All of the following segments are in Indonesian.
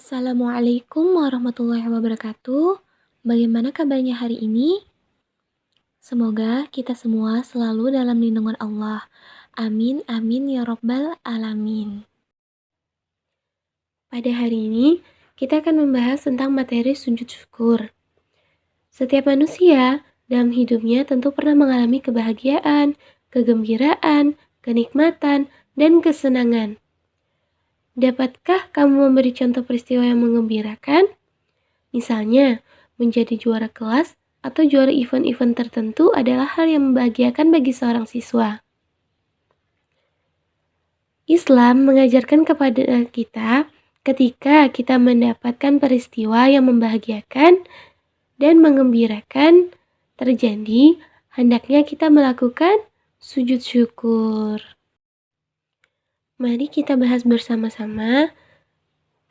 Assalamualaikum warahmatullahi wabarakatuh. Bagaimana kabarnya hari ini? Semoga kita semua selalu dalam lindungan Allah. Amin, amin ya robbal alamin. Pada hari ini, kita akan membahas tentang materi sujud syukur. Setiap manusia dalam hidupnya tentu pernah mengalami kebahagiaan, kegembiraan, kenikmatan, dan kesenangan. Dapatkah kamu memberi contoh peristiwa yang menggembirakan? Misalnya, menjadi juara kelas atau juara event-event tertentu adalah hal yang membahagiakan bagi seorang siswa. Islam mengajarkan kepada kita ketika kita mendapatkan peristiwa yang membahagiakan dan menggembirakan terjadi, hendaknya kita melakukan sujud syukur. Mari kita bahas bersama-sama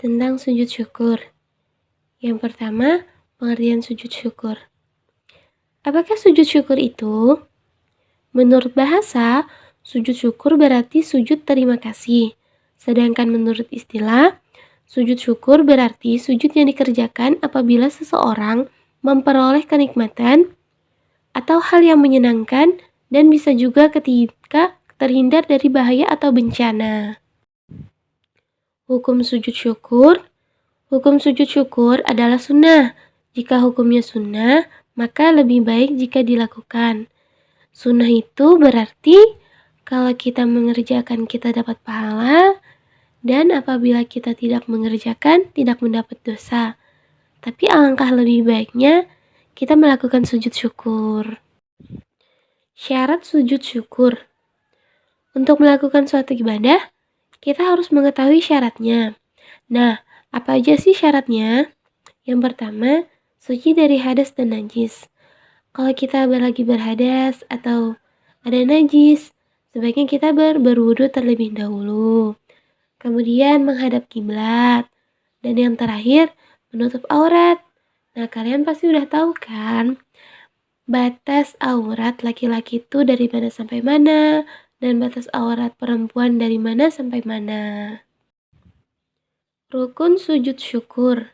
tentang sujud syukur. Yang pertama, pengertian sujud syukur. Apakah sujud syukur itu? Menurut bahasa, sujud syukur berarti sujud terima kasih. Sedangkan menurut istilah, sujud syukur berarti sujud yang dikerjakan apabila seseorang memperoleh kenikmatan atau hal yang menyenangkan dan bisa juga ketika terhindar dari bahaya atau bencana. Hukum sujud syukur. Hukum sujud syukur adalah sunnah. Jika hukumnya sunnah, maka lebih baik jika dilakukan. Sunnah itu berarti kalau kita mengerjakan kita dapat pahala, dan apabila kita tidak mengerjakan tidak mendapat dosa. Tapi alangkah lebih baiknya kita melakukan sujud syukur. Syarat sujud syukur. Untuk melakukan suatu ibadah, kita harus mengetahui syaratnya. Nah, apa aja sih syaratnya? Yang pertama, suci dari hadas dan najis. Kalau kita lagi berhadas atau ada najis, sebaiknya kita berwudu terlebih dahulu. Kemudian menghadap kiblat. Dan yang terakhir, menutup aurat. Nah, kalian pasti udah tahu kan? Batas aurat laki-laki itu dari mana sampai mana, dan batas aurat perempuan dari mana sampai mana. Rukun sujud syukur.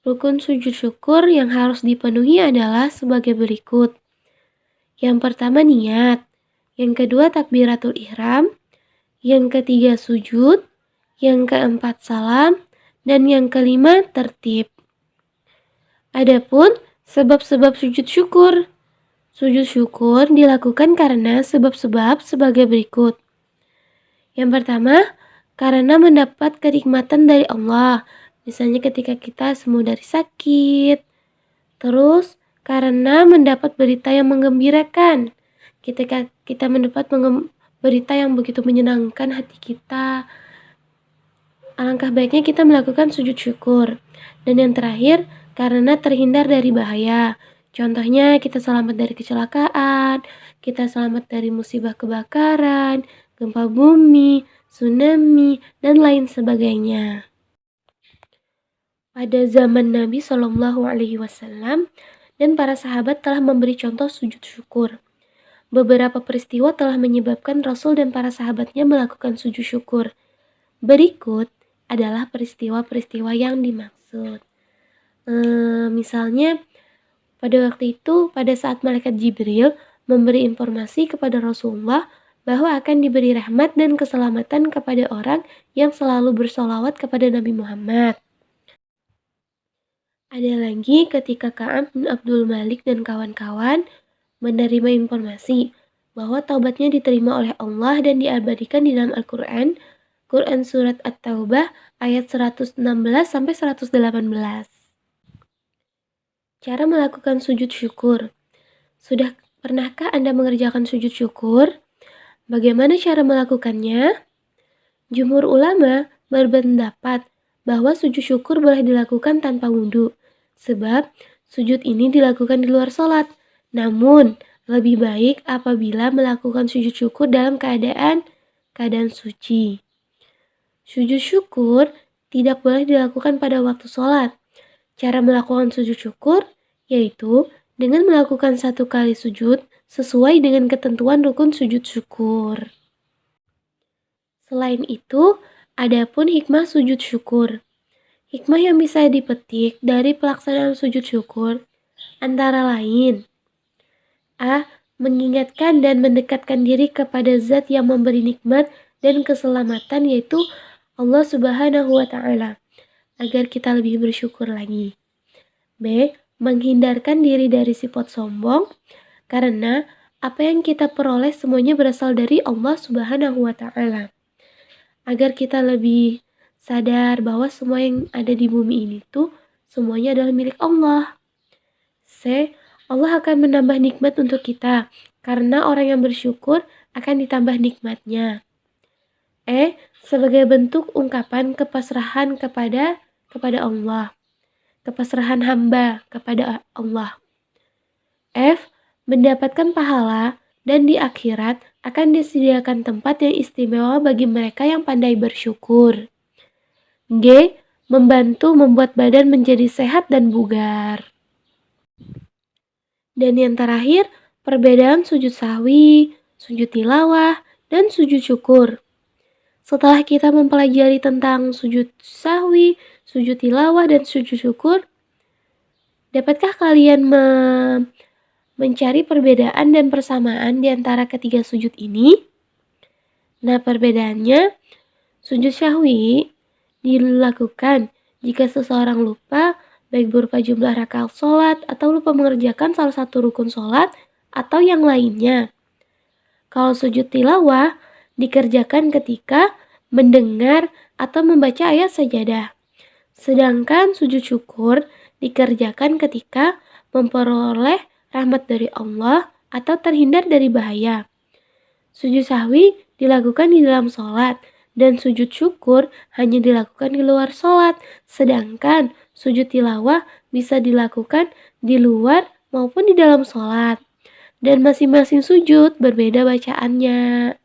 Rukun sujud syukur yang harus dipenuhi adalah sebagai berikut. Yang pertama niat, yang kedua takbiratul ihram, yang ketiga sujud, yang keempat salam, dan yang kelima tertib. Adapun sebab-sebab sujud syukur. Sujud syukur dilakukan karena sebab-sebab sebagai berikut. Yang pertama, karena mendapat kenikmatan dari Allah. Misalnya ketika kita sembuh dari sakit. Terus, karena mendapat berita yang menggembirakan. Ketika kita mendapat berita yang begitu menyenangkan hati kita, alangkah baiknya kita melakukan sujud syukur. Dan yang terakhir, karena terhindar dari bahaya. Contohnya kita selamat dari kecelakaan, kita selamat dari musibah kebakaran, gempa bumi, tsunami, dan lain sebagainya. Pada zaman Nabi Shallallahu Alaihi Wasallam dan para sahabat telah memberi contoh sujud syukur. Beberapa peristiwa telah menyebabkan Rasul dan para sahabatnya melakukan sujud syukur. Berikut adalah peristiwa-peristiwa yang dimaksud. Misalnya, pada waktu itu, pada saat malaikat Jibril memberi informasi kepada Rasulullah bahwa akan diberi rahmat dan keselamatan kepada orang yang selalu bersolawat kepada Nabi Muhammad. Ada lagi ketika Ka'ab bin Abdul Malik dan kawan-kawan menerima informasi bahwa taubatnya diterima oleh Allah dan diabadikan di dalam Al-Quran, Quran Surat At-Taubah ayat 116-118. Cara melakukan sujud syukur. Sudah pernahkah Anda mengerjakan sujud syukur? Bagaimana cara melakukannya? Jumhur ulama berpendapat bahwa sujud syukur boleh dilakukan tanpa wudhu, sebab sujud ini dilakukan di luar sholat. Namun, lebih baik apabila melakukan sujud syukur dalam keadaan suci. Sujud syukur tidak boleh dilakukan pada waktu sholat. Cara melakukan sujud syukur yaitu dengan melakukan 1 kali sujud sesuai dengan ketentuan rukun sujud syukur. Selain itu, adapun hikmah sujud syukur. Hikmah yang bisa dipetik dari pelaksanaan sujud syukur antara lain: A. Mengingatkan dan mendekatkan diri kepada zat yang memberi nikmat dan keselamatan, yaitu Allah Subhanahu wa Ta'ala, agar kita lebih bersyukur lagi. B. Menghindarkan diri dari sifat sombong, karena apa yang kita peroleh semuanya berasal dari Allah Subhanahu wa Ta'ala, agar kita lebih sadar bahwa semua yang ada di bumi ini tuh semuanya adalah milik Allah. C. Allah akan menambah nikmat untuk kita, karena orang yang bersyukur akan ditambah nikmatnya. E. Sebagai bentuk ungkapan kepasrahan kepada Allah, kepasrahan hamba kepada Allah. F. Mendapatkan pahala dan di akhirat akan disediakan tempat yang istimewa bagi mereka yang pandai bersyukur. G. Membantu membuat badan menjadi sehat dan bugar. Dan yang terakhir, perbedaan sujud sahwi, sujud tilawah, dan sujud syukur. Setelah kita mempelajari tentang sujud sahwi, sujud tilawah, dan sujud syukur, dapatkah kalian mencari perbedaan dan persamaan di antara ketiga sujud ini? Nah, perbedaannya, sujud sahwi dilakukan jika seseorang lupa, baik berupa jumlah rakaat sholat atau lupa mengerjakan salah satu rukun sholat atau yang lainnya. Kalau sujud tilawah dikerjakan ketika mendengar atau membaca ayat sajadah. Sedangkan sujud syukur dikerjakan ketika memperoleh rahmat dari Allah atau terhindar dari bahaya. Sujud sahwi dilakukan di dalam sholat, dan sujud syukur hanya dilakukan di luar sholat. Sedangkan sujud tilawah bisa dilakukan di luar maupun di dalam sholat. Dan masing-masing sujud berbeda bacaannya.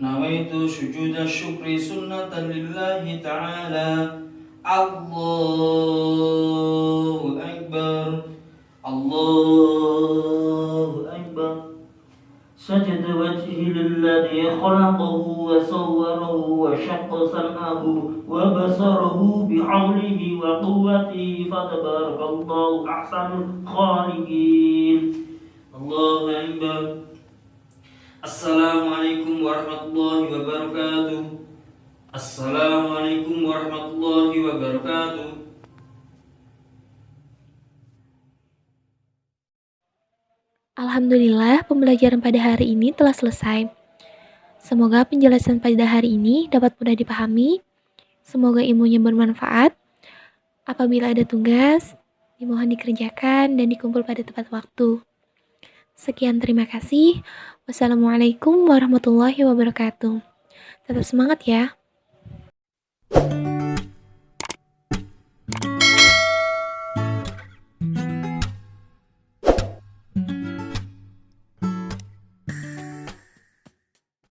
Nawaitu sujuda syukri sunnatan lillahi ta'ala. Allahu Akbar. Allahu Akbar. سجد وجهي للذي خلقه وصوره وشق سمعه وبصره بحوله وقوته فتبارك الله أحسن الخالقين. الله أكبر. Assalamualaikum warahmatullahi wabarakatuh. Assalamualaikum warahmatullahi wabarakatuh. Alhamdulillah, pembelajaran pada hari ini telah selesai. Semoga penjelasan pada hari ini dapat mudah dipahami. Semoga ilmunya bermanfaat. Apabila ada tugas, dimohon dikerjakan dan dikumpul pada tepat waktu. Sekian, terima kasih. Wassalamualaikum warahmatullahi wabarakatuh. Tetap semangat ya.